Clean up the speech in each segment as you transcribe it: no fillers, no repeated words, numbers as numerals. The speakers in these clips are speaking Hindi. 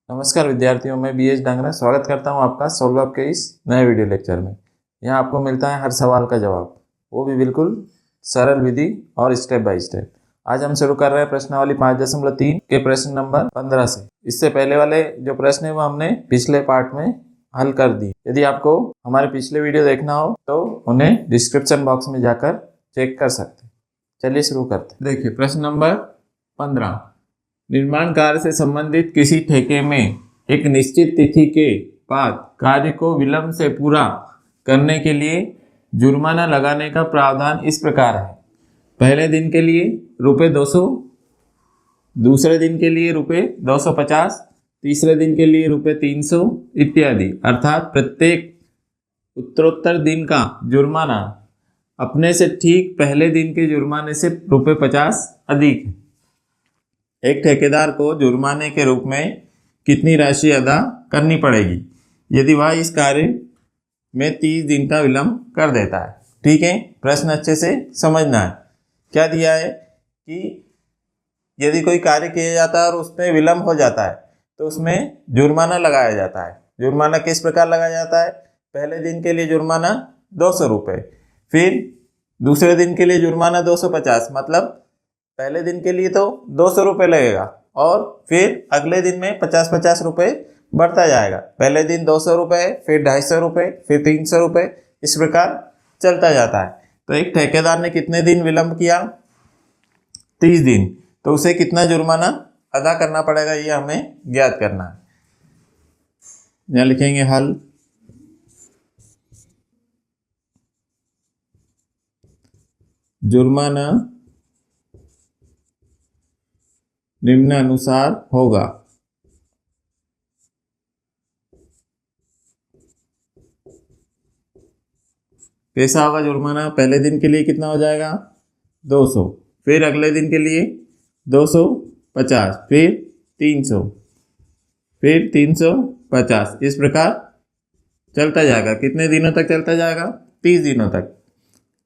नमस्कार विद्यार्थियों, मैं BH डांगरा स्वागत करता हूं आपका सोल्व के इस नए वीडियो लेक्चर में। यहां आपको मिलता है हर सवाल का जवाब, वो भी बिल्कुल सरल विधि और स्टेप बाय स्टेप। आज हम शुरू कर रहे हैं प्रश्नावली 5.3 के प्रश्न नंबर 15 से। इससे पहले वाले जो प्रश्न है वो हमने पिछले पार्ट में हल कर दी। यदि आपको हमारे पिछले वीडियो देखना हो तो उन्हें डिस्क्रिप्शन बॉक्स में जाकर चेक कर सकते। चलिए शुरू करते हैं। देखिए प्रश्न नंबर 15, निर्माण कार्य से संबंधित किसी ठेके में एक निश्चित तिथि के बाद कार्य को विलंब से पूरा करने के लिए जुर्माना लगाने का प्रावधान इस प्रकार है। पहले दिन के लिए ₹200, दूसरे दिन के लिए ₹250, तीसरे दिन के लिए ₹300 इत्यादि। अर्थात प्रत्येक उत्तरोत्तर दिन का जुर्माना अपने से ठीक पहले दिन के जुर्माने से ₹50 अधिक है। एक ठेकेदार को जुर्माने के रूप में कितनी राशि अदा करनी पड़ेगी यदि वह इस कार्य में 30 दिन का विलंब कर देता है। ठीक है, प्रश्न अच्छे से समझना है। क्या दिया है कि यदि कोई कार्य किया जाता है और उसमें विलंब हो जाता है तो उसमें जुर्माना लगाया जाता है। जुर्माना किस प्रकार लगाया जाता है? पहले दिन के लिए जुर्माना ₹200, फिर दूसरे दिन के लिए जुर्माना 250, मतलब पहले दिन के लिए तो ₹200 लगेगा और फिर अगले दिन में 50-50 रुपये बढ़ता जाएगा। पहले दिन ₹200, फिर ₹250, फिर ₹300, इस प्रकार चलता जाता है। तो एक ठेकेदार ने कितने दिन विलंब किया? 30 दिन। तो उसे कितना जुर्माना अदा करना पड़ेगा ये हमें ज्ञात करना है। यहाँ लिखेंगे हल। जुर्माना निम्नानुसार होगा। कैसा होगा जुर्माना? पहले दिन के लिए कितना हो जाएगा? 200, फिर अगले दिन के लिए 250, फिर 300, फिर 350, इस प्रकार चलता जाएगा। कितने दिनों तक चलता जाएगा? 30 दिनों तक,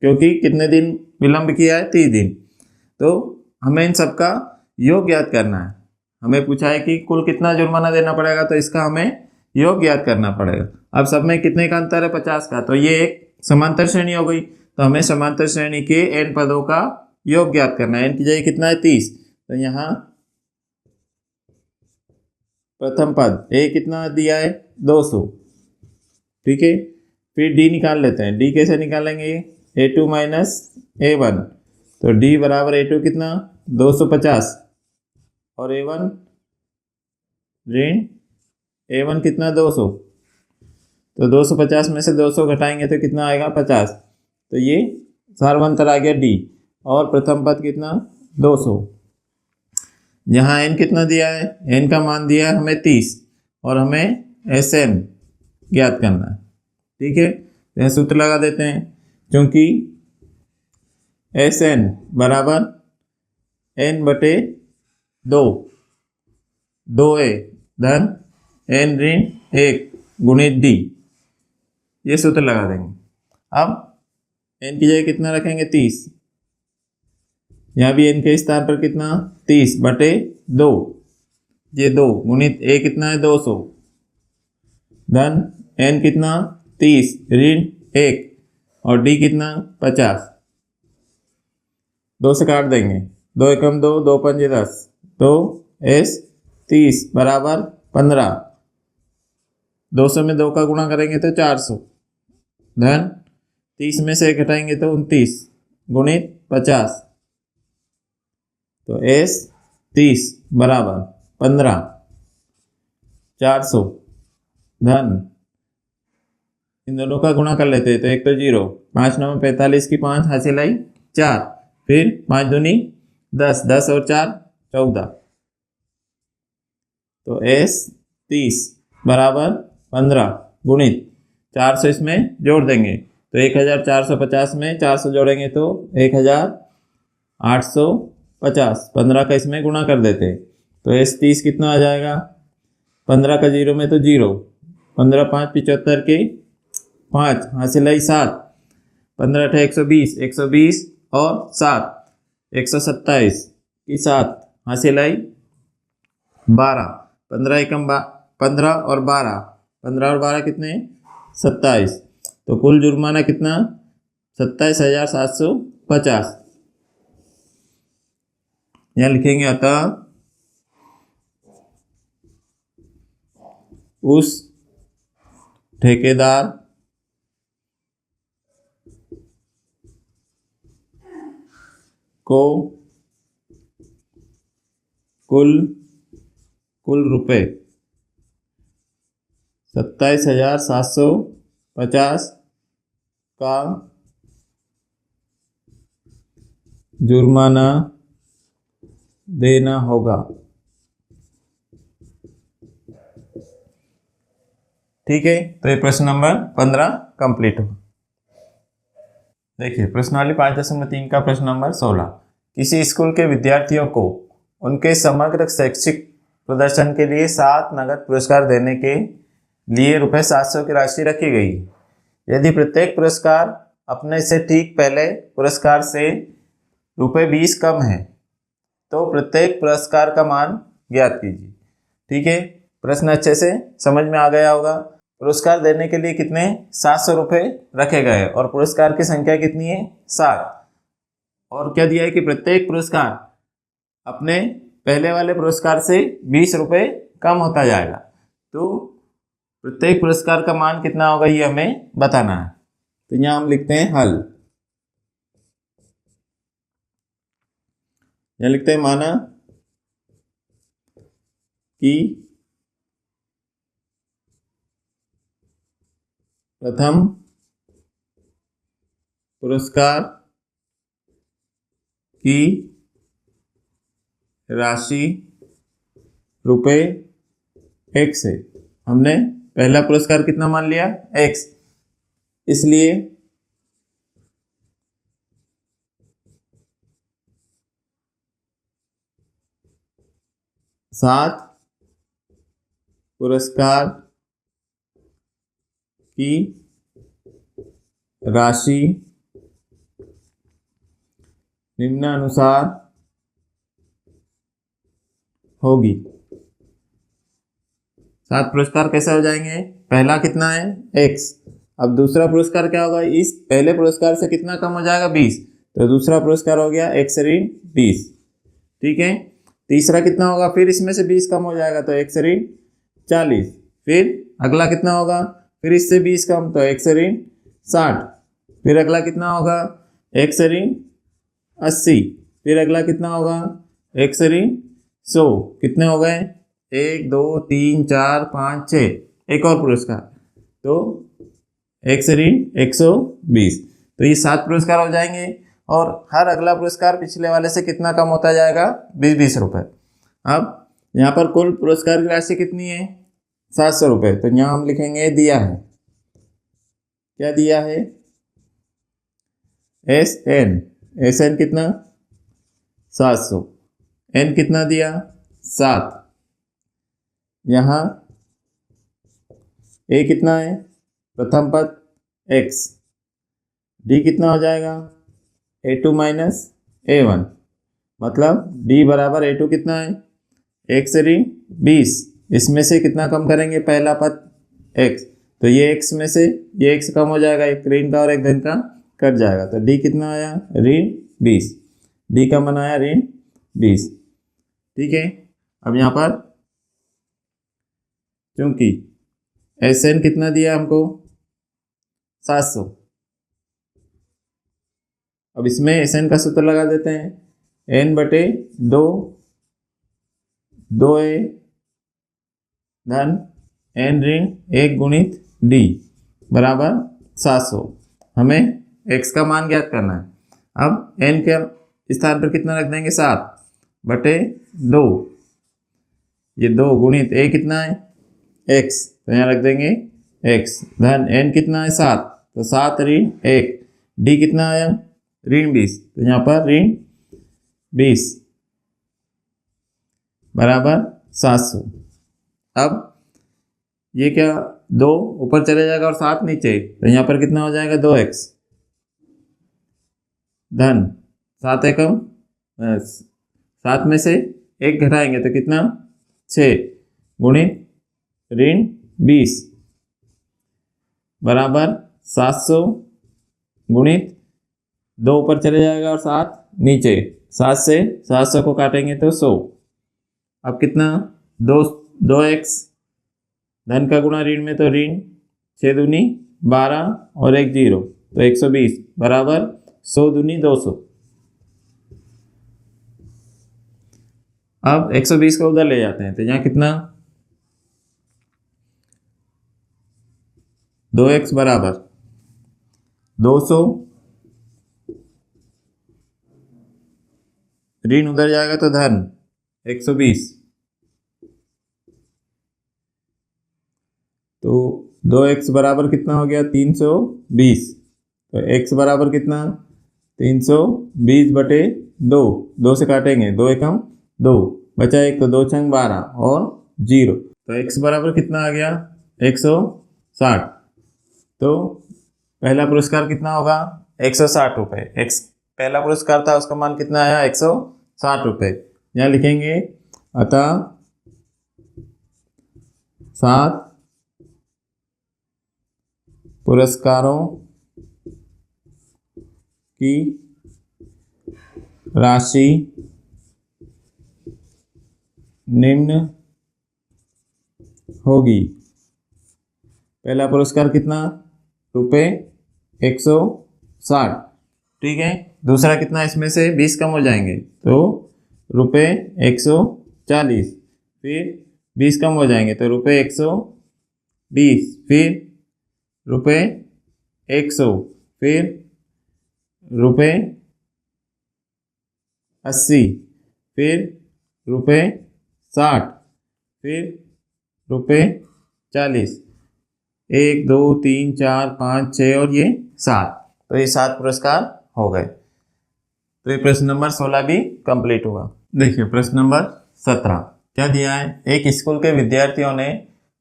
क्योंकि कितने दिन विलंब किया है? 30 दिन। तो हमें इन सबका योग ज्ञात करना है। हमें पूछा है कि कुल कितना जुर्माना देना पड़ेगा, तो इसका हमें योग ज्ञात करना पड़ेगा। अब सब में कितने का अंतर है? 50 का। तो ये एक समांतर श्रेणी हो गई, तो हमें समांतर श्रेणी के n पदों का योग ज्ञात करना है। n की जगह कितना है? 30। तो यहाँ प्रथम पद a कितना दिया है? 200। ठीक है, फिर d निकाल लेते हैं। d कैसे निकालेंगे? a2 minus a1। तो d बराबर a2 कितना? 250 और a1 ऋण a1 कितना? 200। तो 250 में से 200 घटाएंगे तो कितना आएगा? 50। तो ये सार्वंतर आ गया d। और प्रथम पद कितना? 200। यहाँ n कितना दिया है? n का मान दिया है हमें 30 और हमें Sn ज्ञात करना है। ठीक है, तो सूत्र लगा देते हैं। क्योंकि Sn बराबर n/2, 2a धन n ऋण 1 गुणित d, ये सूत्र लगा देंगे। अब n की जगह कितना रखेंगे? 30। यहाँ भी n के स्थान पर कितना? 30/2, ये 2 गुणित a कितना है? 200 धन n कितना? 30 ऋण 1 और d कितना? 50। 2 से काट देंगे। 2 एकम 2, 2 पंजे 10, तो s 30 बराबर 15। 200 में 2 का गुणा करेंगे तो 400 धन 30 में से घटाएंगे तो 29 गुणित 50। तो s 30 बराबर 15, 400 धन, इन दोनों का गुणा कर लेते हैं तो एक तो 0, 5 9 45 की 5 हासिल आई 4, फिर 5 दूनी 10, 10 और 4 14। तो s 30 बराबर 15 गुणित 400 इसमें जोड़ देंगे तो 1450 में 400 जोड़ेंगे तो 1850। 15 का इसमें गुणा कर देते हैं तो s 30 कितना आ जाएगा? 15 का 0 में तो 0, 15 5 75 के 5 हासिल आई 7, 15 × 120, 120 और 7 127 की 7 हासिल आई 12। 15 एकम 15 और 12, 15 और 12 कितने, 27। तो कुल जुर्माना कितना, 27,750। यहाँ लिखेंगे अतः उस ठेकेदार को कुल रुपए 27,750 का जुर्माना देना होगा। ठीक है, तो ये प्रश्न नंबर 15 कंप्लीट हुआ। देखिए प्रश्नावली 5.3 का प्रश्न नंबर 16। किसी स्कूल के विद्यार्थियों को उनके समग्र शैक्षिक प्रदर्शन के लिए 7 नगद पुरस्कार देने के लिए ₹700 की राशि रखी गई। यदि प्रत्येक पुरस्कार अपने से ठीक पहले पुरस्कार से ₹20 कम है तो प्रत्येक पुरस्कार का मान ज्ञात कीजिए। ठीक है, प्रश्न अच्छे से समझ में आ गया होगा। पुरस्कार देने के लिए कितने, 700 रुपये रखे गए और पुरस्कार की संख्या कितनी है, 7। और क्या दिया है कि प्रत्येक पुरस्कार अपने पहले वाले पुरस्कार से 20 रुपये कम होता जाएगा। तो प्रत्येक पुरस्कार का मान कितना होगा ये हमें बताना है। तो यहाँ हम लिखते हैं हल। यहाँ लिखते हैं माना कि प्रथम पुरस्कार की राशि ₹X है। हमने पहला पुरस्कार कितना मान लिया, X, इसलिए सात पुरस्कार की राशि निम्नानुसार होगी। 7 पुरस्कार कैसे हो जाएंगे, पहला कितना है, X। अब दूसरा पुरस्कार क्या होगा, इस पहले पुरस्कार से कितना कम हो जाएगा, 20। तो दूसरा पुरस्कार हो गया X ऋण 20। ठीक है, तीसरा कितना होगा, फिर इसमें से 20 कम हो जाएगा तो X ऋण 40। फिर अगला कितना होगा, फिर इससे 20 कम तो X ऋण 60। फिर अगला कितना होगा, X ऋण 80। फिर अगला कितना होगा, X ऋण 100। कितने हो गए, 1 2 3 4 5 6। एक और पुरस्कार तो X ऋण 120। तो ये 7 पुरस्कार हो जाएंगे और हर अगला पुरस्कार पिछले वाले से कितना कम होता जाएगा, 20-20 रुपये। अब यहाँ पर कुल पुरस्कार की राशि कितनी है, 700 रुपये। तो यहाँ हम लिखेंगे दिया है, क्या दिया है, SN कितना, 700। N कितना दिया, 7। यहाँ A कितना है, प्रथम पद X। D कितना हो जाएगा, A2 माइनस A1, मतलब D बराबर A2 कितना है, X ऋण 20। इसमें से कितना कम करेंगे, पहला पद X। तो ये X में से ये X कम हो जाएगा, एक ऋण का और एक धन का कट जाएगा। तो D कितना आया, ऋण 20। D का मान आया ऋण 20। ठीक है, अब यहाँ पर क्योंकि SN कितना दिया हमको, 700। अब इसमें SN का सूत्र लगा देते हैं, N/2 2A धन N ऋण 1 गुणित D बराबर 700। हमें X का मान ज्ञात करना है। अब N के स्थान पर कितना रख देंगे, 7/2। ये 2 गुणित A कितना है, X, तो यहाँ रख देंगे X धन N कितना है, 7, तो 7 ऋण 1। D कितना आया, ऋण 20, तो यहाँ पर ऋण 20 बराबर 700। अब ये क्या, 2 ऊपर चले जाएगा और 7 नीचे, तो यहाँ पर कितना हो जाएगा, 2x धन 7 एकम 7 में से 1 घटाएंगे तो कितना, 6 गुणित ऋण 20 बराबर 700 गुणित 2 ऊपर चले जाएगा और 7 नीचे, 7 से 700 को काटेंगे तो 100। अब कितना 2x धन का गुणा ऋण में तो ऋण 6 दूनी 12 और 1 0 तो 120 बराबर 100 दूनी 200। अब 120 को उधर ले जाते हैं तो यहाँ कितना 2x बराबर 200 ऋण उधर जाएगा तो धन 120 तो 2x बराबर कितना हो गया 320 तो x बराबर कितना 320 बटे 2, 2 से काटेंगे 2 एकम 2 बचा 1 तो 2 छंग 12 और 0 तो x बराबर कितना आ गया 160। तो पहला पुरस्कार कितना होगा 160 रुपये। x पहला पुरस्कार था उसका मान कितना आया 160 रुपये। यहाँ लिखेंगे अतः 7 पुरस्कारों की राशि निम्न होगी। पहला पुरस्कार कितना रुपये 160, ठीक है। दूसरा कितना इसमें से 20 कम हो जाएंगे तो रुपये 140, फिर 20 कम हो जाएंगे तो रुपये 120, फिर रुपये 100, फिर रुपये 80, फिर रुपये 60, फिर रुपये 40, 1 2 3 4 5 6 और ये 7। तो ये 7 पुरस्कार हो गए। तो ये प्रश्न नंबर 16 भी कंप्लीट हुआ। देखिए प्रश्न नंबर 17 क्या दिया है। एक स्कूल के विद्यार्थियों ने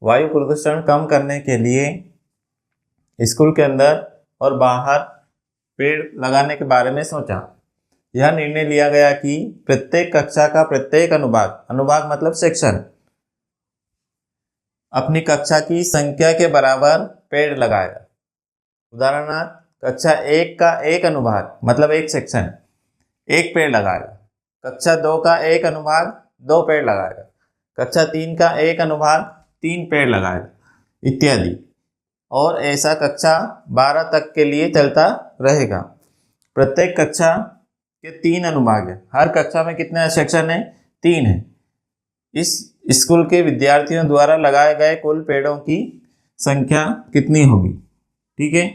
वायु प्रदूषण कम करने के लिए स्कूल के अंदर और बाहर पेड़ लगाने के बारे में सोचा। यह निर्णय लिया गया कि प्रत्येक कक्षा का प्रत्येक अनुभाग मतलब सेक्शन अपनी कक्षा की संख्या के बराबर पेड़ लगाएगा। उदाहरणार्थ कक्षा 1 का एक अनुभाग मतलब एक सेक्शन 1 पेड़ लगाएगा, कक्षा 2 का एक अनुभाग 2 पेड़ लगाएगा, कक्षा 3 का एक अनुभाग 3 पेड़ लगाएगा इत्यादि। और ऐसा कक्षा 12 तक के लिए चलता रहेगा। प्रत्येक कक्षा के 3 अनुभाग है। हर कक्षा में कितने सेक्शन है 3 है। इस स्कूल के विद्यार्थियों द्वारा लगाए गए कुल पेड़ों की संख्या कितनी होगी। ठीक है,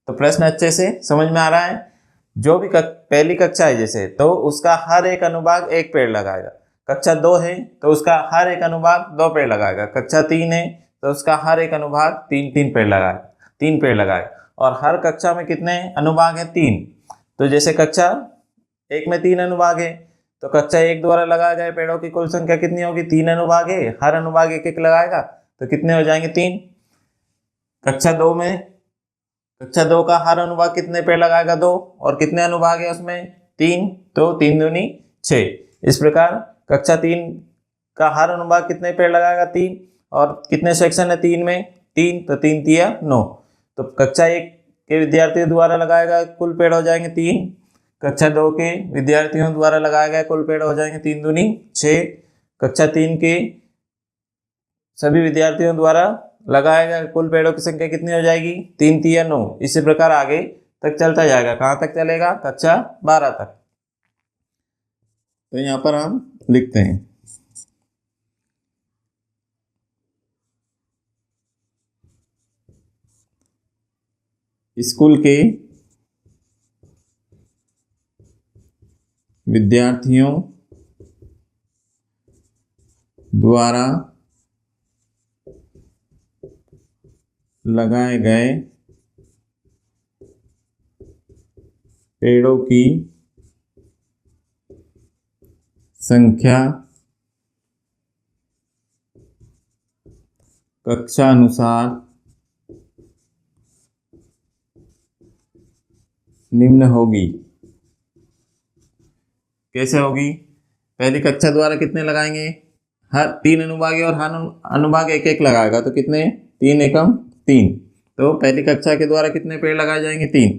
तो प्रश्न अच्छे से समझ में आ रहा है। जो भी पहली कक्षा है जैसे तो उसका हर एक अनुभाग 1 पेड़ लगाएगा। कक्षा 2 है तो उसका हर एक अनुभाग 2 पेड़ लगाएगा। कक्षा 3 है तो उसका हर एक अनुभाग 3 पेड़ लगाएगा। और हर कक्षा में कितने अनुभाग हैं 3। तो जैसे कक्षा 1 में 3 अनुभाग है तो कक्षा 1 द्वारा लगाए गए पेड़ों की कुल संख्या कितनी होगी 3 अनुभाग है, हर अनुभाग 1 लगाएगा तो कितने हो जाएंगे 3। कक्षा 2 का हर अनुभाग कितने पेड़ लगाएगा 2 और कितने अनुभाग है उसमें 3 तो 3 दूनी 6। इस प्रकार कक्षा 3 का हर अनुभाग कितने पेड़ लगाएगा 3 और कितने सेक्शन है 3 में 3 तो 3 तिया 9। तो कक्षा 1 के विद्यार्थियों द्वारा लगाएगा कुल पेड़ हो जाएंगे 3, कक्षा 2 के विद्यार्थियों द्वारा लगाए गए कुल पेड़ हो जाएंगे 3 दूनी 6, कक्षा 3 के सभी विद्यार्थियों द्वारा लगाए गए कुल पेड़ों की संख्या कितनी हो जाएगी 3 तिया 9। इसी प्रकार आगे तक चलता जाएगा। कहाँ तक चलेगा कक्षा 12 तक। तो यहाँ पर हम लिखते हैं स्कूल के विद्यार्थियों द्वारा लगाए गए पेड़ों की संख्या कक्षा अनुसार निम्न होगी। कैसे होगी। पहली कक्षा द्वारा कितने लगाएंगे हर 3 अनुभाग है और हर अनुभाग एक एक लगाएगा, तो कितने 3 एकम 3। तो पहली कक्षा के द्वारा कितने पेड़ लगाए जाएंगे 3।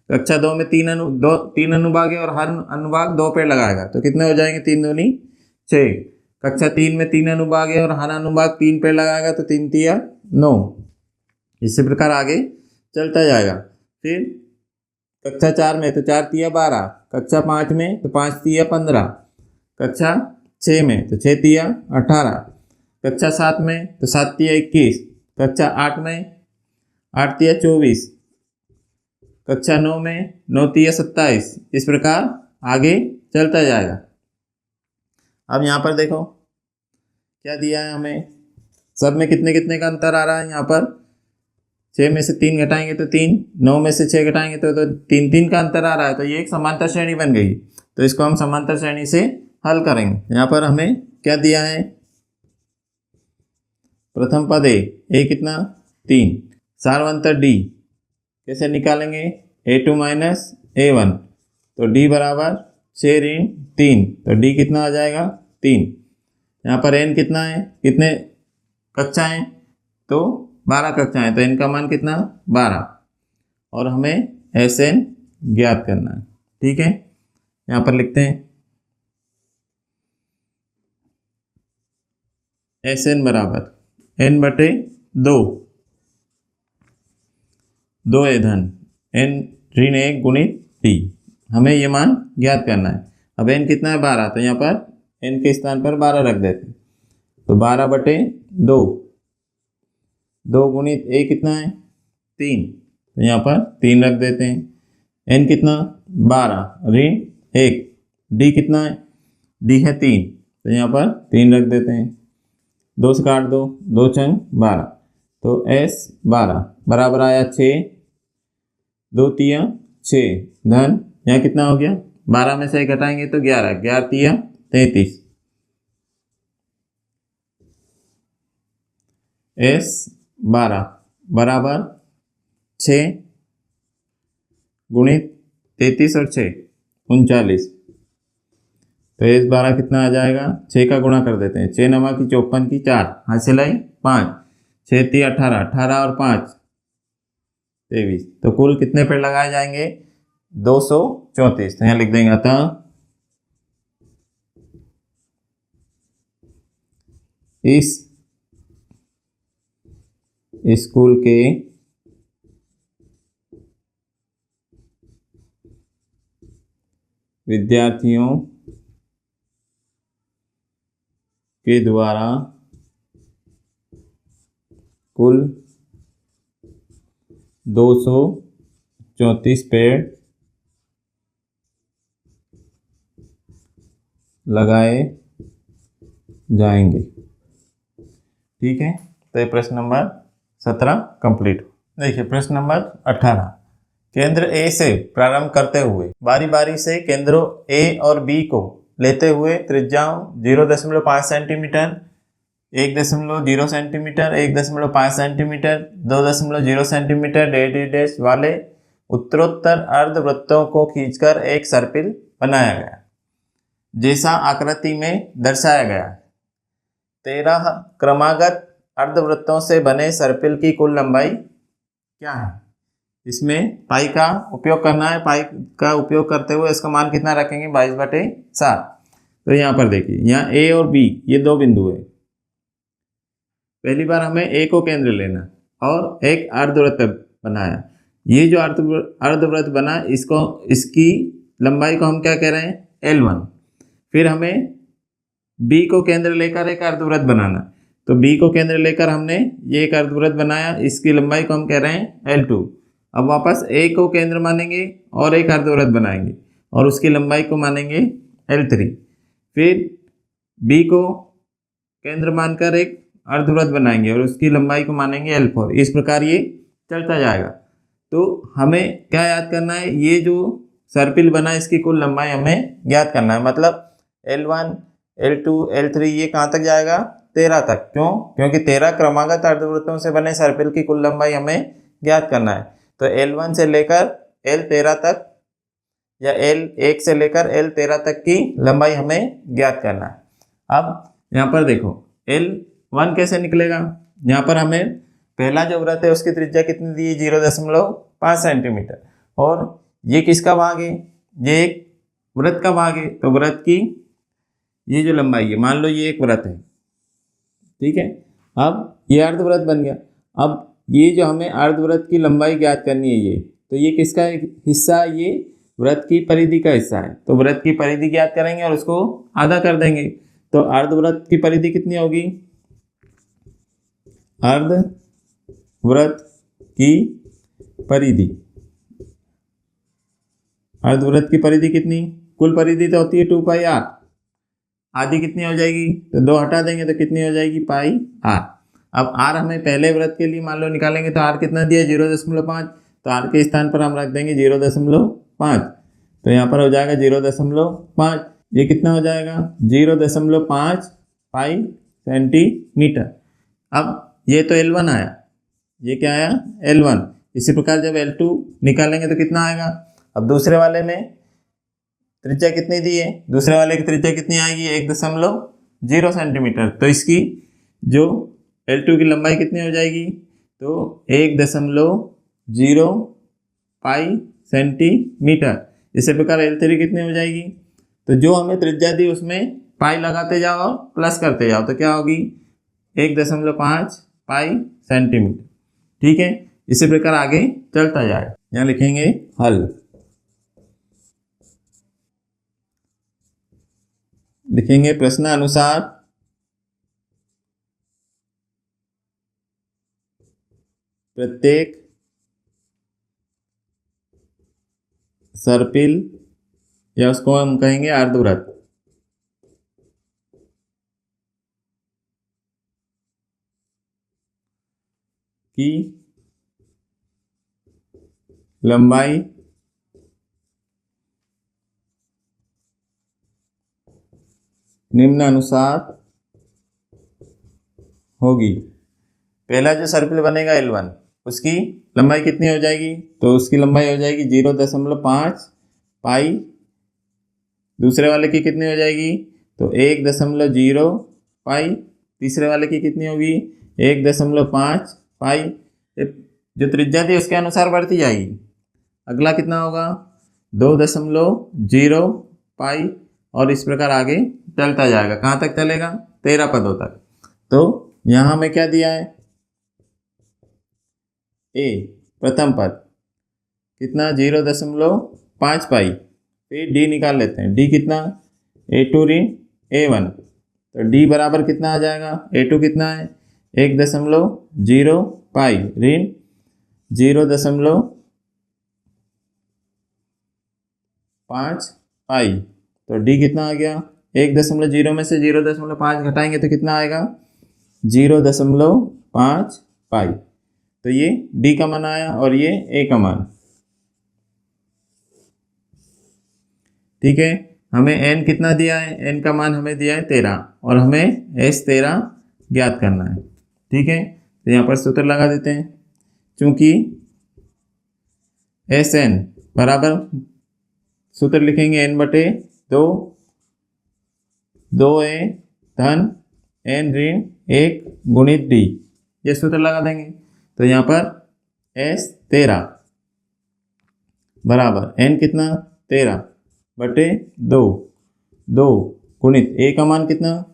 कक्षा 2 में 3 अनुभाग है और हर अनुभाग 2 पेड़ लगाएगा, तो कितने हो जाएंगे 3 दूनी 6। कक्षा 3 में 3 अनुभाग है और हर अनुभाग 3 पेड़ लगाएगा, तो 3 तिया 9। इसी प्रकार आगे चलता जाएगा। फिर कक्षा 4 में तो 4 तिया 12, कक्षा 5 में तो 5 तिया 15, कक्षा 6 में तो 6 तिया 18, कक्षा 7 में तो 7 तिया 21, कक्षा 8 में 8 तिया 24, कक्षा 9 में 9 तिया 27। इस प्रकार आगे चलता जाएगा। अब यहाँ पर देखो क्या दिया है हमें, सब में कितने कितने का अंतर आ रहा है। यहाँ पर 6 में से 3 घटाएंगे तो 3, 9 में से 6 घटाएंगे तो 3 का अंतर आ रहा है। तो ये एक समांतर श्रेणी बन गई। तो इसको हम समांतर श्रेणी से हल करेंगे। यहाँ पर हमें क्या दिया है, प्रथम पद ए कितना 3, सारवंतर डी कैसे निकालेंगे, a2 माइनस a1, तो d बराबर 6 ऋण 3, तो d कितना आ जाएगा 3। यहाँ पर n कितना है, कितने कक्षाएं, तो 12 कक्षाएं, तो n का मान कितना 12, और हमें Sn ज्ञात करना है। ठीक है, यहाँ पर लिखते हैं Sn बराबर n/2, 2 a धन n ऋण 1 गुणित d, हमें ये मान ज्ञात करना है। अब n कितना है 12, तो यहाँ पर n के स्थान पर 12 रख देते हैं, तो 12/2, 2 गुणित a कितना है 3, तो यहाँ पर 3 रख देते हैं। n कितना 12 ऋण 1, d कितना है, d है 3, तो यहाँ पर 3 रख देते हैं। 2 से काट दो, 2 छंग 12, तो S 12 बराबर आया 6, 2 तिया 6 धन, यहाँ कितना हो गया 12 में से घटाएंगे तो 11, 11 तिया 33, S 12 बराबर 6 गुणित 33 और 6 39, तो S 12 कितना आ जाएगा, 6 का गुणा कर देते हैं, 6 नमा की 54 की 4, हाथ से लाई 5, 6 ती 18, 18 और 5 23, तो कुल कितने पेड़ लगाए जाएंगे 234। तो यहाँ लिख देंगे अतः इस स्कूल के विद्यार्थियों के द्वारा कुल 234 पेड़ लगाए जाएंगे। ठीक है, तो ये प्रश्न नंबर 17 कंप्लीट। देखिए प्रश्न नंबर 18, केंद्र ए से प्रारंभ करते हुए बारी बारी से केंद्रों ए और बी को लेते हुए त्रिज्याओं 0.5 centimetre, 1.0 centimetre, 1.5 centimetre, 2.0 centimetre dash वाले उत्तरोत्तर अर्धवृत्तों को खींचकर एक सर्पिल बनाया गया जैसा आकृति में दर्शाया गया है। 13 क्रमागत अर्धवृत्तों से बने सर्पिल की कुल लंबाई क्या है। इसमें पाई का उपयोग करना है। पाई का उपयोग करते हुए इसका मान कितना रखेंगे 22/7। तो यहाँ पर देखिए, यहाँ ए और बी ये दो बिंदु है। पहली बार हमें ए को केंद्र लेना और एक अर्धवृत्त बनाया। ये जो अर्धवृत्त बना इसकी लंबाई को हम क्या कह रहे हैं L1। फिर हमें बी को केंद्र लेकर एक अर्धवृत्त बनाना, तो बी को केंद्र लेकर हमने ये एक अर्धवृत्त बनाया, इसकी लंबाई को हम कह रहे हैं L2। अब वापस ए को केंद्र मानेंगे और एक अर्धवृत्त बनाएंगे और उसकी लंबाई को मानेंगे L3। फिर बी को केंद्र मानकर एक अर्धवृत्त बनाएंगे और उसकी लंबाई को मानेंगे L4। इस प्रकार ये चलता जाएगा। तो हमें क्या याद करना है, ये जो सर्पिल बना इसकी कुल लंबाई हमें ज्ञात करना है। मतलब L1, L2, L3 ये कहाँ तक जाएगा 13 तक। क्यों? क्योंकि 13 क्रमागत अर्धवृत्तों से बने सर्पिल की कुल लंबाई हमें ज्ञात करना है। तो L1 से लेकर L13 तक या L1 से लेकर L13 तक की लंबाई हमें ज्ञात करना है। अब यहाँ पर देखो L1 कैसे निकलेगा। यहाँ पर हमें पहला जो वृत्त है उसकी त्रिज्या कितनी दी है, 0.5 सेंटीमीटर, और ये किसका भाग है, ये एक वृत्त का भाग है। तो वृत्त की ये जो लंबाई है, मान लो ये एक वृत्त है, ठीक है। अब ये अर्धवृत्त बन गया। अब ये जो हमें अर्धवृत्त की लंबाई ज्ञात करनी है, ये तो ये किसका हिस्सा है, ये वृत्त की परिधि का हिस्सा है। तो वृत्त की परिधि ज्ञात करेंगे और उसको आधा कर देंगे। तो अर्धवृत्त की परिधि कितनी होगी, अर्धवृत्त की परिधि, अर्धवृत्त की परिधि कितनी, कुल परिधि तो होती है 2πr, आधी कितनी हो जाएगी, तो 2 हटा देंगे तो कितनी हो जाएगी, πr। अब r हमें पहले वृत्त के लिए मान लो निकालेंगे, तो r कितना दिया, 0.5, तो r के स्थान पर हम रख देंगे 0.5। तो यहाँ पर हो जाएगा 0.5, ये कितना हो जाएगा, 0.5 पाई सेंटीमीटर। अब ये तो L1 आया, ये क्या आया, L1। इसी प्रकार जब L2 निकालेंगे तो कितना आएगा। अब दूसरे वाले में त्रिज्या कितनी दी है, दूसरे वाले की त्रिज्या कितनी आएगी, 1.0 सेंटीमीटर। तो इसकी जो L2 की लंबाई कितनी हो जाएगी, तो 1.0 पाई सेंटीमीटर। इसी प्रकार L3 कितनी हो जाएगी, तो जो हमें त्रिज्या दी उसमें पाई लगाते जाओ और प्लस करते जाओ, तो क्या होगी, 1.5 पाई सेंटीमीटर, ठीक है। इसी प्रकार आगे चलता जाए। यहाँ लिखेंगे हल, लिखेंगे प्रश्नानुसार प्रत्येक सर्पिल, या उसको हम कहेंगे अर्धवृत्त, की लंबाई निम्नानुसार होगी। पहला जो सर्पिल बनेगा L1, उसकी लंबाई कितनी हो जाएगी, तो उसकी लंबाई हो जाएगी 0.5 पाई। दूसरे वाले की कितनी हो जाएगी, तो 1.0 पाई। तीसरे वाले की कितनी होगी, 1.5 पाई। जो त्रिज्या थी उसके अनुसार बढ़ती जाएगी। अगला कितना होगा, 2.0 पाई, और इस प्रकार आगे चलता जाएगा। कहाँ तक चलेगा, 13 पदों तक। तो यहाँ हमें क्या दिया है, ए प्रथम पद कितना, 0.5 पाई। फिर डी निकाल लेते हैं, डी कितना, A2 ऋण A1, तो डी बराबर कितना आ जाएगा, A2 कितना है, 1.0 पाई ऋण 0.5 पाई। तो डी कितना आ गया, 1.0 में से 0.5 घटाएंगे तो कितना आएगा, 0.5 पाई। तो ये डी का मान आया और ये ए का मान, ठीक है। हमें एन कितना दिया है, एन का मान हमें दिया है 13, और हमें S13 ज्ञात करना है, ठीक है। तो यहाँ पर सूत्र लगा देते हैं, चूंकि Sn बराबर, सूत्र लिखेंगे n/2, 2a धन n ऋण 1 गुणित डी, ये सूत्र लगा देंगे। तो यहाँ पर S13 बराबर n कितना, 13/2, 2 गुणित a का मान कितना,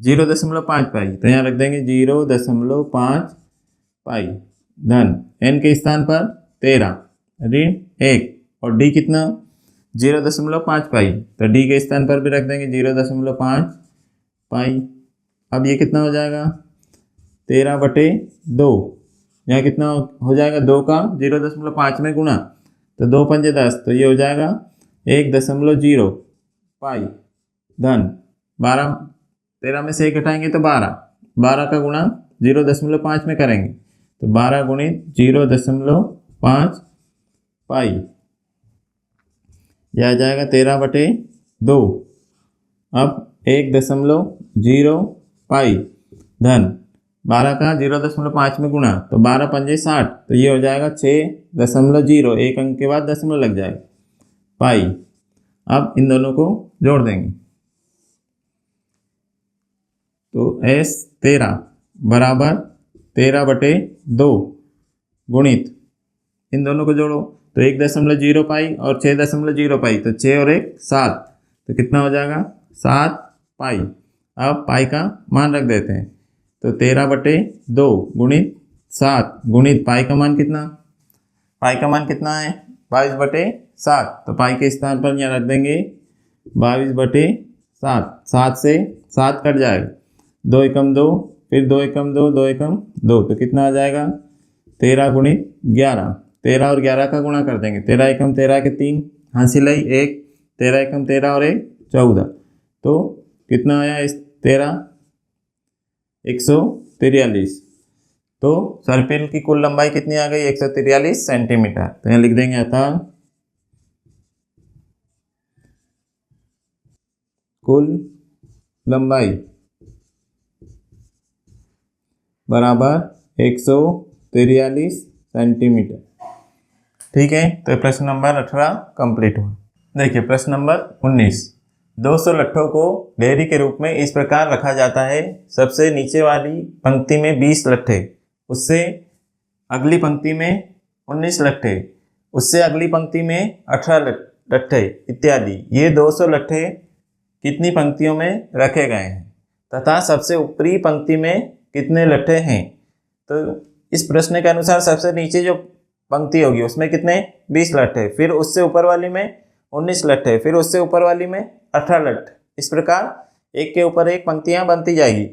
0.5 पाई। तो यहाँ रख देंगे 0.5 पाई धन n के स्थान पर 13 ऋण 1, और d कितना, 0.5 पाई। तो d के स्थान पर भी रख देंगे 0.5 पाई। अब ये कितना हो जाएगा, 13/2, यहाँ कितना हो जाएगा, 2 का 0.5 में गुणा, तो 2 पंजे 10, तो ये हो जाएगा 1.0 पाई धन 12, 13 में से 1 घटाएंगे तो 12, 12 का गुणा 0.5 में करेंगे तो 12 गुणित 0.5 पाई, यह आ जाएगा 13/2। अब 1.0 पाई धन 12 का 0.5 में गुणा, तो 12 पंजे 60, तो ये हो जाएगा 6.0, एक अंक के बाद दशमलव लग जाएगा, पाई। अब इन दोनों को जोड़ देंगे, तो S 13 बराबर 13/2 गुणित, इन दोनों को जोड़ो तो 1.0 पाई और 6.0 पाई, तो 6 और 1 7, तो कितना हो जाएगा 7 पाई। अब पाई का मान रख देते हैं, तो 13/2 गुणित 7 गुणित पाई का मान कितना, पाई का मान कितना है 22/7, तो पाई के स्थान पर यहाँ रख देंगे 22/7। 7 से 7 कट जाएगा, 2 एकम 2, फिर 2 एकम 2, 2 एकम 2, तो कितना आ जाएगा 13 गुणित 11। 13 और 11 का गुणा कर देंगे, 13 एकम 13 के 3, हासिल आई 1, 13 एकम 13 और 1 14, तो कितना आया इस 13 143। तो सर्पिल की कुल लंबाई कितनी आ गई 143 सेंटीमीटर। तो यहाँ लिख देंगे अतः कुल लंबाई बराबर 143 सेंटीमीटर। ठीक है, तो प्रश्न नंबर 18 कंप्लीट हुआ। देखिए प्रश्न नंबर 19, 200 लट्ठों को ढेरी के रूप में इस प्रकार रखा जाता है। सबसे नीचे वाली पंक्ति में 20 लट्ठे, उससे अगली पंक्ति में 19 लट्ठे, उससे अगली पंक्ति में 18 लट्ठे इत्यादि। ये 200 लट्ठे कितनी पंक्तियों में रखे गए हैं तथा सबसे ऊपरी पंक्ति में कितने लट्ठे हैं। तो इस प्रश्न के अनुसार सबसे नीचे जो पंक्ति होगी उसमें कितने 20 लट्ठे, फिर उससे ऊपर वाली में 19 लट्ठे, फिर उससे ऊपर वाली में 18 लट्ठे। इस प्रकार एक के ऊपर एक पंक्तियां बनती जाएगी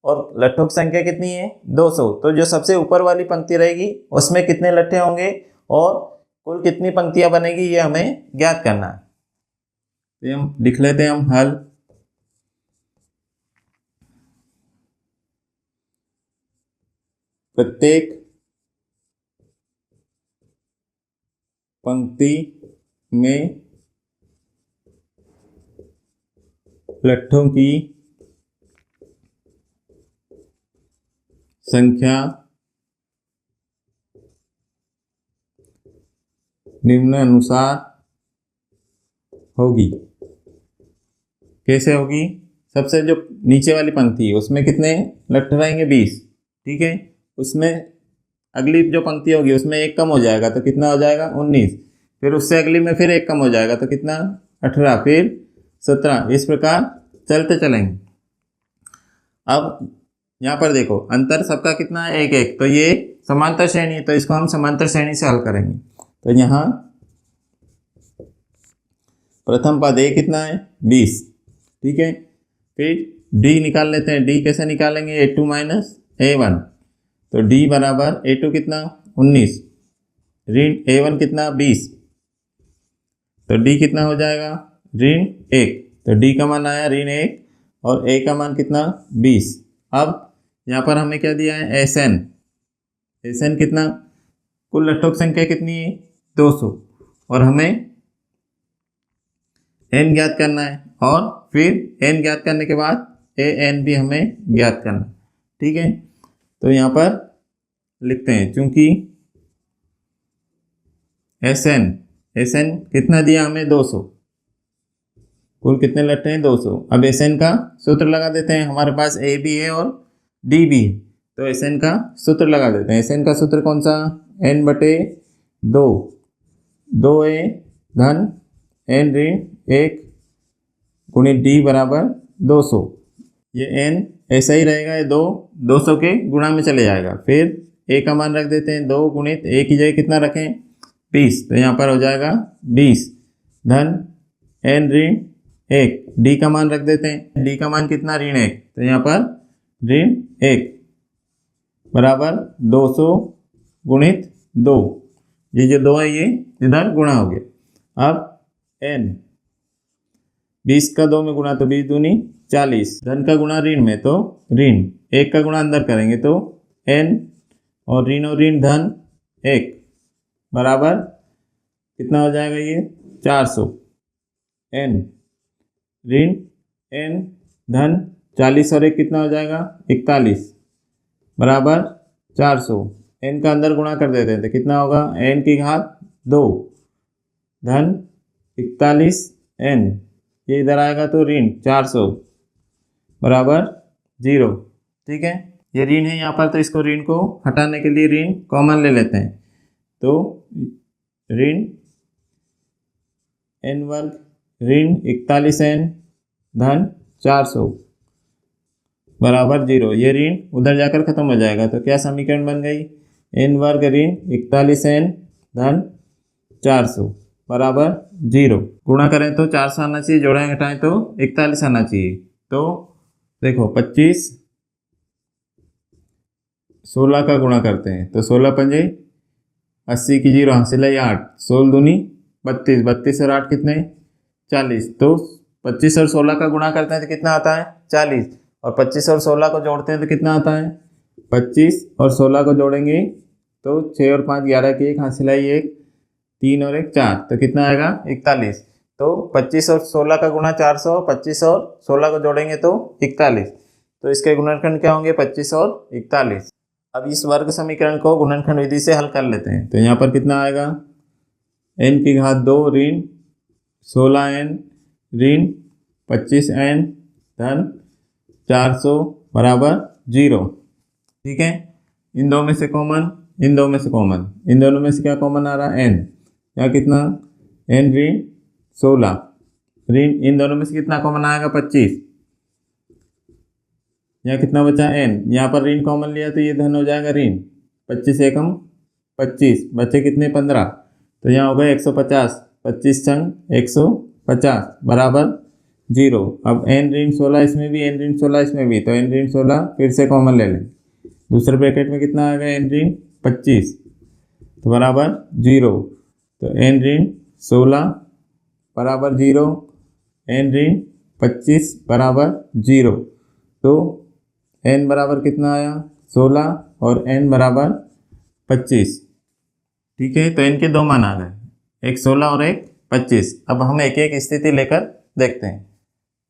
और लट्ठों की संख्या कितनी है 200। तो जो सबसे ऊपर वाली पंक्ति रहेगी उसमें कितने लट्ठे होंगे और कुल कितनी पंक्तियां बनेगी ये हमें ज्ञात करना है। तो हम लिख लेते हैं हम हल। प्रत्येक पंक्ति में लट्ठों की संख्या निम्नानुसार होगी। कैसे होगी, सबसे जो नीचे वाली पंक्ति है उसमें कितने लट्ठे रहेंगे 20, ठीक है। उसमें अगली जो पंक्ति होगी उसमें एक कम हो जाएगा तो कितना हो जाएगा 19, फिर उससे अगली में फिर एक कम हो जाएगा तो कितना 18, फिर 17, इस प्रकार चलते चलेंगे। अब यहाँ पर देखो अंतर सबका कितना है 1 1, तो ये समांतर श्रेणी है तो इसको हम समांतर श्रेणी से हल करेंगे। तो यहाँ प्रथम पद A कितना है 20, ठीक है। फिर D निकाल लेते हैं, D कैसे निकालेंगे A2 माइनस A1, तो D बराबर A2 कितना 19 ऋण A1 कितना 20, तो D कितना हो जाएगा ऋण 1, तो D का मान आया ऋण 1 और A का मान कितना 20। अब यहाँ पर हमें क्या दिया है SN, SN कितना, कुल लट्ठों की संख्या कितनी है 200 और हमें N ज्ञात करना है और फिर N ज्ञात करने के बाद AN भी हमें ज्ञात करना, ठीक है। तो यहाँ पर लिखते हैं चूंकि SN कितना दिया हमें 200, कुल कितने लट्ठे हैं 200। अब SN का सूत्र लगा देते हैं, हमारे पास A भी है और D भी है, तो SN का सूत्र लगा देते हैं। SN का सूत्र कौन सा, N/2, 2A धन N ऋण 1 गुणित D बराबर 200। ये N ऐसा ही रहेगा, ये 200 के गुणा में चले जाएगा। फिर A का मान रख देते हैं 2 गुणित A की जगह कितना रखें 20, तो यहाँ पर हो जाएगा 20 धन N ऋण 1, D का मान रख देते हैं, D का मान कितना ऋण 1, तो यहाँ पर ऋण 1 बराबर 200 गुणित 2, ये जो 2 है ये इधर गुणा हो गया। अब N 20 का 2 में गुणा तो 20 दूनी 40, धन का गुणा ऋण में तो ऋण 1 का गुणा अंदर करेंगे तो N और ऋण धन 1 बराबर कितना हो जाएगा ये 400। N ऋण N धन 40 और 1 कितना हो जाएगा 41 बराबर 400। N का अंदर गुणा कर देते हैं तो कितना होगा N की घात 2 धन 41 N, ये इधर आएगा तो ऋण 400 बराबर 0। ठीक है, ये ऋण है यहाँ पर, तो इसको ऋण को हटाने के लिए ऋण कॉमन ले लेते हैं। तो ऋण n वर्ग ऋण 41n धन 400 बराबर 0। ये ऋण उधर जाकर खत्म हो जाएगा, तो क्या समीकरण बन गई, n वर्ग ऋण 41n धन 400 बराबर 0। गुणा करें तो 400 आना चाहिए, जोड़ें घटाएं तो 41 आना चाहिए। तो देखो 25 16 का गुणा करते हैं, तो 16 पंजे 80 की 0 हासिल है 8, 16 दूनी 32, 32 और 8 कितने 40। तो 25 और 16 का गुणा करते हैं तो कितना आता है 40, और 25 और 16 को जोड़ते हैं तो कितना आता है 25 और 16 को जोड़ेंगे तो 6 और 5 11 की 1 हासिल है 1, 3 और 1 4, तो कितना आएगा 41। तो 25 और 16 का गुणा 400, 25 और 16 को जोड़ेंगे तो 41, तो इसके गुणनखंड क्या होंगे 25 और 41। अब इस वर्ग समीकरण को गुणनखंड विधि से हल कर लेते हैं, तो यहाँ पर कितना आएगा n की घात 2 ऋण 16n ऋण 25n धन 400 बराबर 0। ठीक है, इन दो में से कॉमन, इन दो में से कॉमन, इन दोनों में से क्या कॉमन आ रहा है n, या कितना n ऋण 16 ऋण, इन दोनों में से कितना कॉमन आएगा 25, यहाँ कितना बचा n, यहाँ पर ऋण कॉमन लिया तो ये धन हो जाएगा ऋण 25 एकम 25, बचे कितने 15, तो यहाँ हो गए 150, 25 छंग 150 बराबर 0। अब n ऋण 16 इसमें भी, n ऋण 16 इसमें भी, तो n ऋण 16 फिर से कॉमन ले लें, दूसरे ब्रैकेट में कितना आ गया n ऋण 25 तो बराबर 0। तो n ऋण 16 बराबर 0, n ऋण 25 बराबर 0। तो n बराबर कितना आया 16 और n बराबर 25। ठीक है, तो n के दो मान आ गए, एक 16 और एक 25। अब हम एक एक स्थिति लेकर देखते हैं,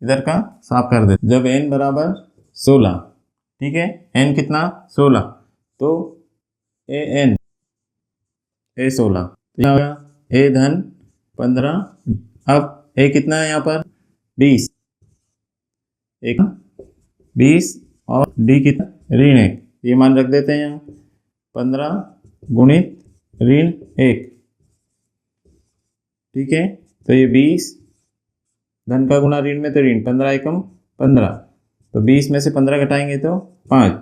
इधर का साफ कर देते। जब n बराबर 16, ठीक है, n कितना 16, तो an a 16 a धन 15, अब a कितना है यहाँ पर 20, एक 20 और d कितना ऋण 1, ये मान रख देते हैं यहाँ 15 गुणित ऋण 1। ठीक है, तो ये 20 धन का गुणा ऋण में तो ऋण 15 एकम 15, तो 20 में से 15 घटाएंगे तो 5।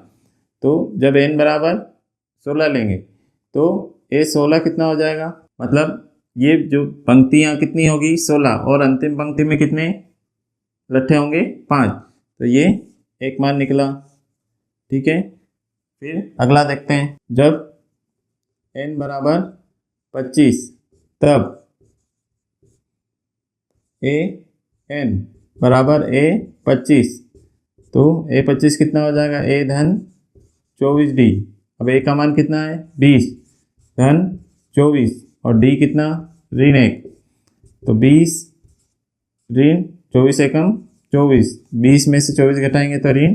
तो जब n बराबर 16 लेंगे तो a 16 कितना हो जाएगा, मतलब ये जो पंक्तियाँ कितनी होगी 16, और अंतिम पंक्ति में कितने लट्ठे होंगे 5, तो ये एक मान निकला। ठीक है, फिर अगला देखते हैं, जब n बराबर 25 तब a n बराबर a 25, तो a 25 कितना हो जाएगा a धन 24d। अब a का मान कितना है 20 धन 24 और d कितना ऋण 1, तो 20 ऋण 24 एकम 24, 20 में से 24 घटाएंगे तो ऋण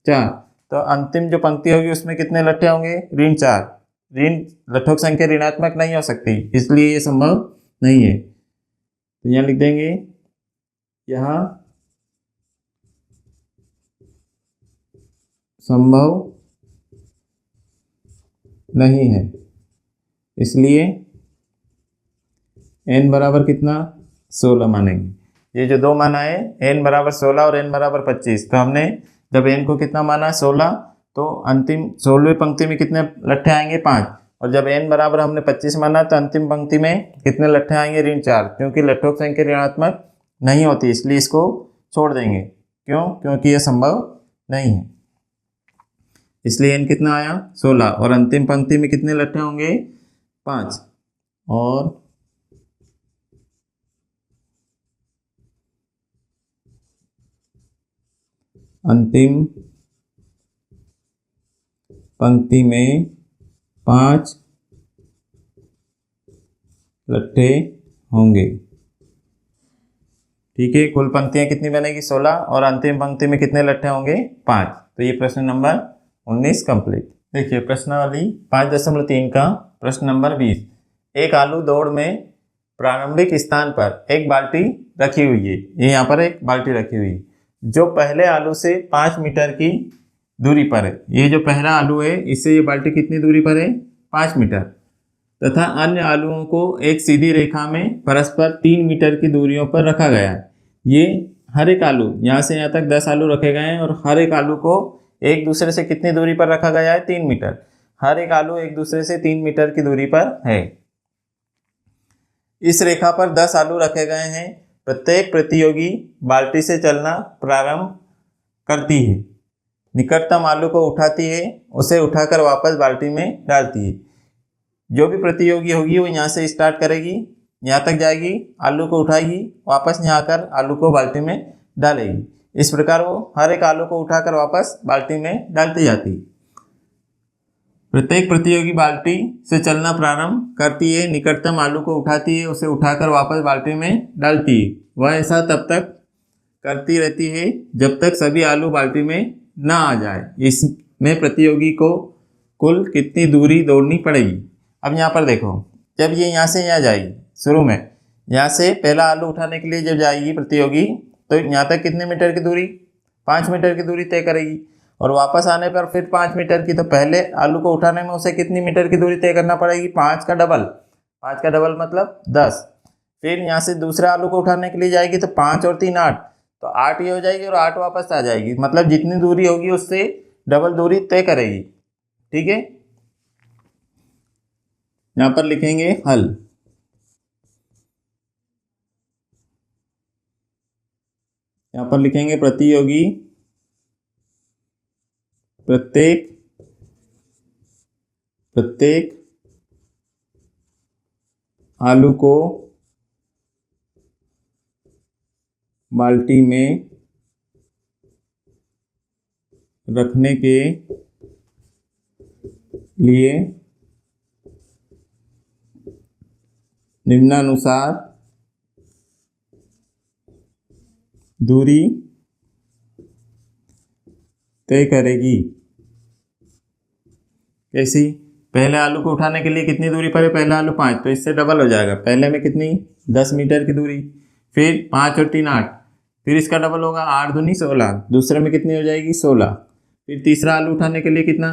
4। तो अंतिम जो पंक्ति होगी उसमें कितने लट्ठे होंगे ऋण 4। ऋण लट्ठों की संख्या ऋणात्मक नहीं हो सकती, इसलिए ये संभव नहीं है। तो यहाँ लिख देंगे, यहाँ संभव नहीं है, इसलिए n बराबर कितना 16 मानेंगे। ये जो दो मान आए n बराबर 16 और n बराबर 25, तो हमने जब n को कितना माना 16, तो अंतिम 16वीं पंक्ति में कितने लट्ठे आएंगे 5, और जब n बराबर हमने 25 माना तो अंतिम पंक्ति में कितने लट्ठे आएंगे ऋण 4। क्योंकि लट्ठों की संख्या ऋणात्मक नहीं होती, इसलिए इसको छोड़ देंगे। क्यों, क्योंकि यह संभव नहीं है, इसलिए n कितना आया 16, और अंतिम पंक्ति में कितने लट्ठे होंगे 5, और अंतिम पंक्ति में 5 लट्ठे होंगे। ठीक है, कुल पंक्तियां कितनी बनेगी 16, और अंतिम पंक्ति में कितने लट्ठे होंगे 5। तो ये प्रश्न नंबर 19 कंप्लीट। देखिए प्रश्नावली 5.3 का प्रश्न नंबर 20। एक आलू दौड़ में प्रारंभिक स्थान पर एक बाल्टी रखी हुई है, ये यहाँ पर एक बाल्टी रखी हुई है, जो पहले आलू से 5 मीटर की दूरी पर है। ये जो पहला आलू है इससे ये बाल्टी कितनी दूरी पर है? 5 मीटर। तथा अन्य आलुओं को एक सीधी रेखा में परस्पर 3 मीटर की दूरियों पर रखा गया है। ये हर एक आलू, यहाँ से यहाँ तक 10 आलू रखे गए हैं और हर एक आलू को एक दूसरे से कितनी दूरी पर रखा गया है? 3 मीटर। हर एक आलू एक दूसरे से 3 मीटर की दूरी पर है। इस रेखा पर 10 आलू रखे गए हैं। प्रत्येक प्रतियोगी बाल्टी से चलना प्रारंभ करती है, निकटतम आलू को उठाती है, उसे उठाकर वापस बाल्टी में डालती है। जो भी प्रतियोगी होगी वो यहाँ से स्टार्ट करेगी, यहाँ तक जाएगी, आलू को उठाएगी, वापस यहाँ आकर आलू को बाल्टी में डालेगी। इस प्रकार वो हर एक आलू को उठाकर वापस बाल्टी में डालती जाती है। प्रत्येक प्रतियोगी बाल्टी से चलना प्रारंभ करती है, निकटतम आलू को उठाती है, उसे उठाकर वापस बाल्टी में डालती है। वह ऐसा तब तक करती रहती है जब तक सभी आलू बाल्टी में ना आ जाए। इसमें प्रतियोगी को कुल कितनी दूरी दौड़नी पड़ेगी? अब यहाँ पर देखो, जब ये यहाँ से यहाँ जाएगी, शुरू में यहाँ से पहला आलू उठाने के लिए जब जाएगी प्रतियोगी, तो यहाँ तक कितने मीटर की दूरी? 5 मीटर की दूरी तय करेगी। और वापस आने पर फिर 5 मीटर की। तो पहले आलू को उठाने में उसे कितनी मीटर की दूरी तय करना पड़ेगी? 5 का डबल। 5 का डबल मतलब 10। फिर यहाँ से दूसरे आलू को उठाने के लिए जाएगी तो 5 और 3 8, तो 8 ये हो जाएगी और 8 वापस आ जाएगी। मतलब जितनी दूरी होगी उससे डबल दूरी तय करेगी। ठीक है, यहाँ पर लिखेंगे हल। यहाँ पर लिखेंगे प्रतियोगी प्रत्येक आलू को बाल्टी में रखने के लिए निम्नानुसार दूरी तय करेगी। कैसी? पहले आलू को उठाने के लिए कितनी दूरी पर है? पहला आलू 5, तो इससे डबल हो जाएगा। पहले में कितनी? 10 मीटर की दूरी। फिर 5 और 3 8, फिर इसका डबल होगा 8 दूनी 16, दूसरे में कितनी हो जाएगी? 16। फिर तीसरा आलू उठाने के लिए कितना?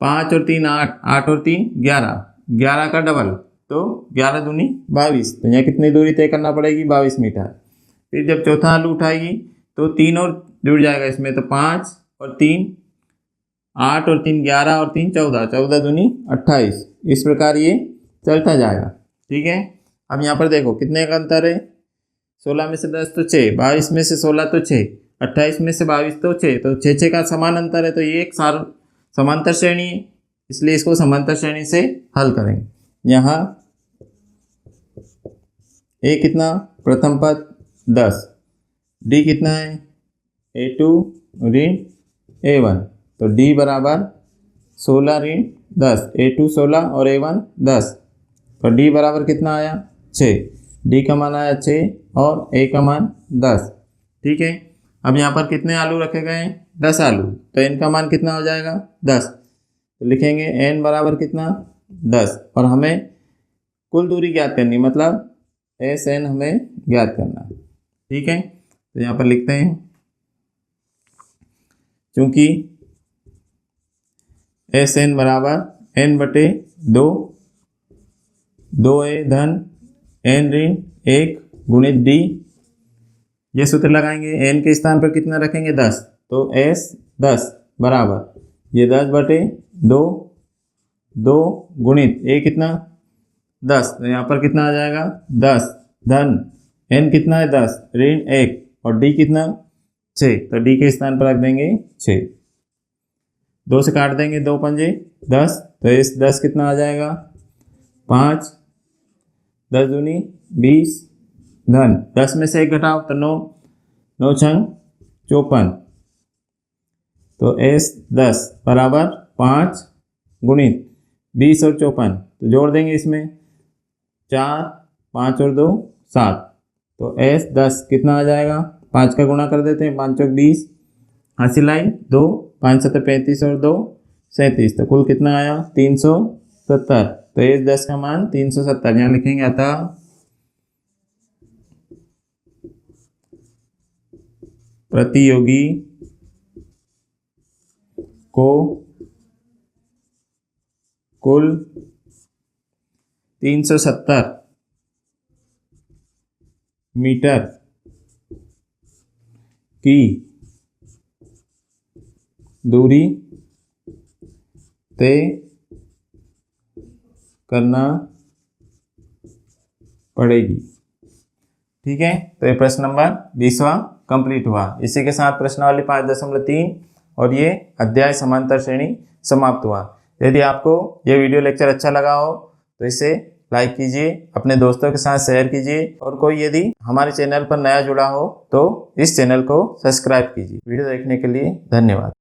5 और 3 8, 8 और 3 11, 11 का डबल, तो 11 दूनी 22। तो यहाँ कितनी दूरी तय करना पड़ेगी? 22 मीटर। फिर जब चौथा आलू उठाएगी तो 3 और जुड़ जाएगा इसमें, तो 5 और 3 8 और 3 11 और 3 14, 14 दूनी 28। इस प्रकार ये चलता जाएगा। ठीक है, अब यहाँ पर देखो कितने का अंतर है? 16 में से 10 तो 6, 22 में से 16 तो 6, 28 में से 22 तो 6, तो 6 का समान अंतर है। तो ये एक समांतर श्रेणी है, इसलिए इसको समांतर श्रेणी से हल करेंगे। यहाँ ए कितना? प्रथम पद 10, डी कितना है? A2 ऋण A1, तो D बराबर 16 ऋण 10, A2 16 और A1 10, तो D बराबर कितना आया? 6। D का मान आया 6 और A का मान 10। ठीक है, अब यहाँ पर कितने आलू रखे गए हैं? 10 आलू, तो N का मान कितना हो जाएगा? 10। तो लिखेंगे N बराबर कितना? 10। और हमें कुल दूरी ज्ञात करनी, मतलब SN हमें ज्ञात करना है। ठीक है, तो यहाँ पर लिखते हैं, क्योंकि SN बराबर N/2, 2A धन N ऋण 1 गुणित D। ये सूत्र लगाएंगे, N के स्थान पर कितना रखेंगे? 10, तो S 10 बराबर ये 10/2, 2 गुणित A कितना? 10, तो यहाँ पर कितना आ जाएगा? 10 धन N कितना है? 10 ऋण 1 और D कितना? 6, तो D के स्थान पर रख देंगे 6। 2 से काट देंगे, 2 पंजे 10, तो इस 10 कितना आ जाएगा? 5, 10 दूनी 20 धन 10 में से 1 घटाओ तो 9, 9 छंग 54, तो S 10 बराबर 5 गुणित 20 और 54, तो जोड़ देंगे इसमें 4, 5 और 2 7, तो S 10 कितना आ जाएगा? 5 का गुणा कर देते हैं, 5 चौक 20, हासिल लाइन 2, 5 7 35 और 2 37, तो कुल कितना आया? 370। तो S 10 का मान 370 यहाँ लिखेंगे। अतः प्रतियोगी को कुल 370 मीटर की दूरी तय करना पड़ेगी। ठीक है, तो ये प्रश्न नंबर 20वां कंप्लीट हुआ। इसी के साथ प्रश्नावली 5.3 और ये अध्याय समांतर श्रेणी समाप्त हुआ। यदि आपको ये वीडियो लेक्चर अच्छा लगा हो तो इसे लाइक कीजिए, अपने दोस्तों के साथ शेयर कीजिए, और कोई यदि हमारे चैनल पर नया जुड़ा हो तो इस चैनल को सब्सक्राइब कीजिए। वीडियो देखने के लिए धन्यवाद।